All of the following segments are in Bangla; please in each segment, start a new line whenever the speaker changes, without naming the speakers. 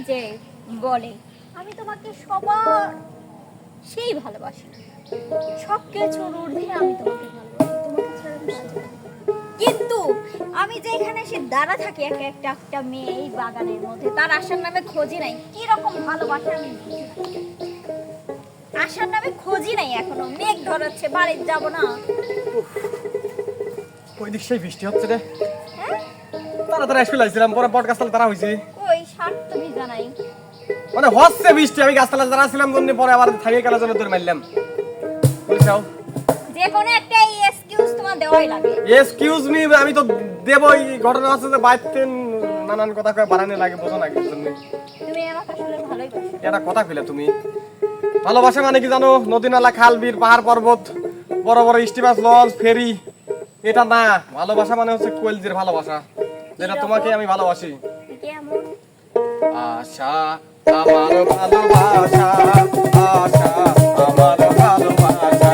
যে বলে আমি তোমাকে সবার সেই ভালোবাসি, সব কিছুর ঊর্ধ্বে আমি তোমাকে ভালোবাসি, তোমাকে ছাড়া আমি বাঁচব না। কিন্তু আমি যে এখানে এসে দাঁড়া থাকি একটা একটা একটা মেয়ে এই বাগানের মধ্যে, তার আশার নামে খোঁজি নাই কি রকম ভালোবাসা আমি বুঝি না। আশার নামে খোঁজি নাই, এখনো মেঘ ধরাচ্ছে, বাড়িতে যাব না।
ওই দিক সেই বৃষ্টি হচ্ছে রে।
হ্যাঁ
তাড়াতাড়ি স্কুল আইছিলাম, পরে বট গাছতলা তারা হইছে।
ওই শার্ট তো ভিজা নাই।
মানে হচ্ছে বৃষ্টি, আমি গাছতলা তারা ছিলাম জন্য পরে আবার থামিয়ে গেলার জন্য তোর মারলাম। বুঝছাও
যে কোনো একটা এক্সকিউজ তোমার দেওয়াই লাগে।
এক্সকিউজ মি, আমি তো দেবই। ঘটনা হচ্ছে যে বাইতে নানান কথা কয়ে বাড়ানো লাগে, বোঝো না কি জন্য।
তুমি আমাকে আসলে ভালোই বাসো।
এটা কথা কইলা তুমি। ভালোবাসা মানে কি জানো? নদী নালা খাল বিল পাহাড় পর্বত, বড় বড় স্টিমার লঞ্চ ফেরি, এটা না। ভালোবাসা মানে হচ্ছে কোয়েলজির ভালোবাসা, যেটা তোমাকে আমি ভালোবাসি।
কেমন?
আশা আমার ভালোবাসা, আশা আমার ভালোবাসা,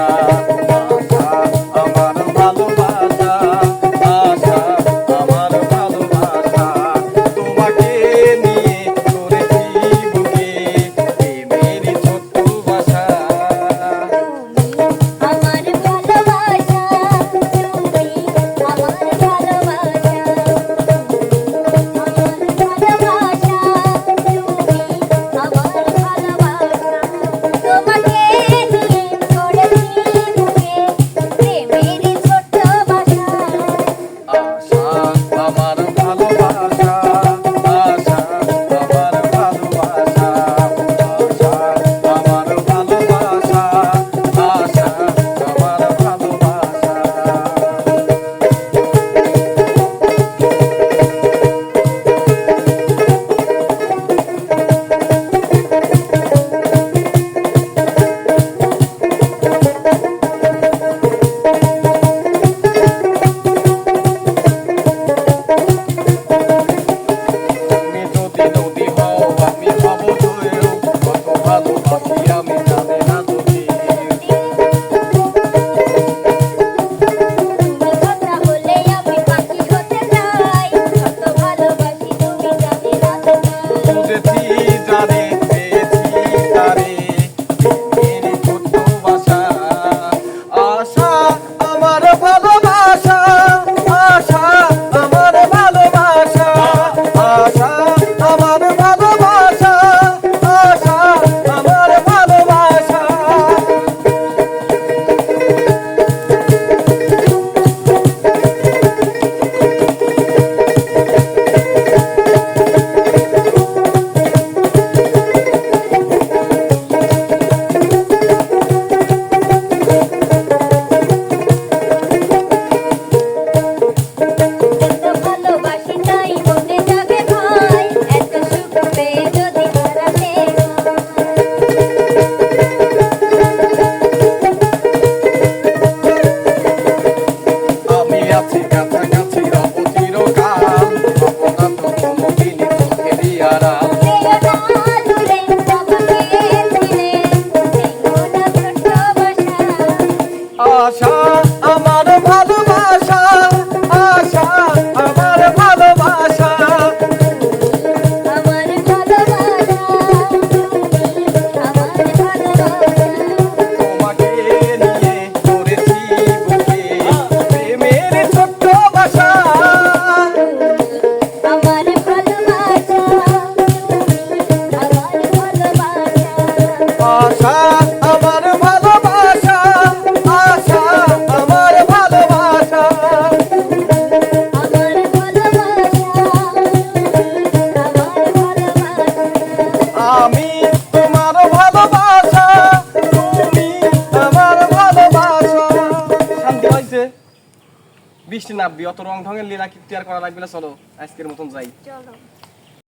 আশা আমার ভালোবাসা, আশা আমার ভালোবাসা, তোমাকে নিয়ে করেছি বুকে প্রেমেরই ছোট্ট বাসা।
আমার ভালোবাসা, তুমি আমার ভালোবাসা, আমার ভালোবাসা, তুমি আমার ভালোবাসা, তোমাকে নিয়ে করেছি বুকে প্রেমেরই ছোট্ট বাসা।
আশা আমার ভালোবাসা, আশা আমার ভালোবাসা, আশা আমার ভালোবাসা, আশা আমার ভালোবাসা। তুমি যদি নদী হও আমি হব ঢেউ, কত ভালোবাসি আমি জানি না তুমি।
তুমি কথা বলে আমি পাখি হতে চাই, কত ভালোবাসি তুমি জানি না তোমায়।
বুঝেছি জানে পেয়েছি তারে প্রেমেরই ছোট্ট বাসা। আশা আমার ভালোবাসা, আশা আমার ভালোবাসা, আশা আমার ভালোবাসা, আশা আমার ভালোবাসা।
এত ভালোবাসি তাই মনে যাবে ভয়, এত সুখ পেয়ে যদি হারাতে
আমি আছি কাছাকাছি রব চিরকাল, ভাবনা তো কোনোদিনই চোখেরই আড়াল।
যেও না দূরে তোমাকে চিনে, যেও না ছোট্ট বাসা।
আশা আমার ভালোবাসা, আশা আমার ভালোবাসা,
আমার ভালোবাসা, তুমি আমার ভালোবাসা।
তোমাকে নিয়ে করেছি বুকে প্রেমের ছোট্ট বাসা।
আমার ভালোবাসা, তুমি আমার ভালোবাসা।
আশা আমার ভালোবাসা, আশা আমার ভালোবাসা,
আমার ভালোবাসা, আমার ভালোবাসা।
আমি তোমার ভালোবাসা, তুমি আমার ভালোবাসা। শান্তি হয়েছে? বৃষ্টি নামবি, অত রং ঢঙের লীলা কীর্তি আর করা লাগবে না। চলো আজকের মতন যাই।
চলো।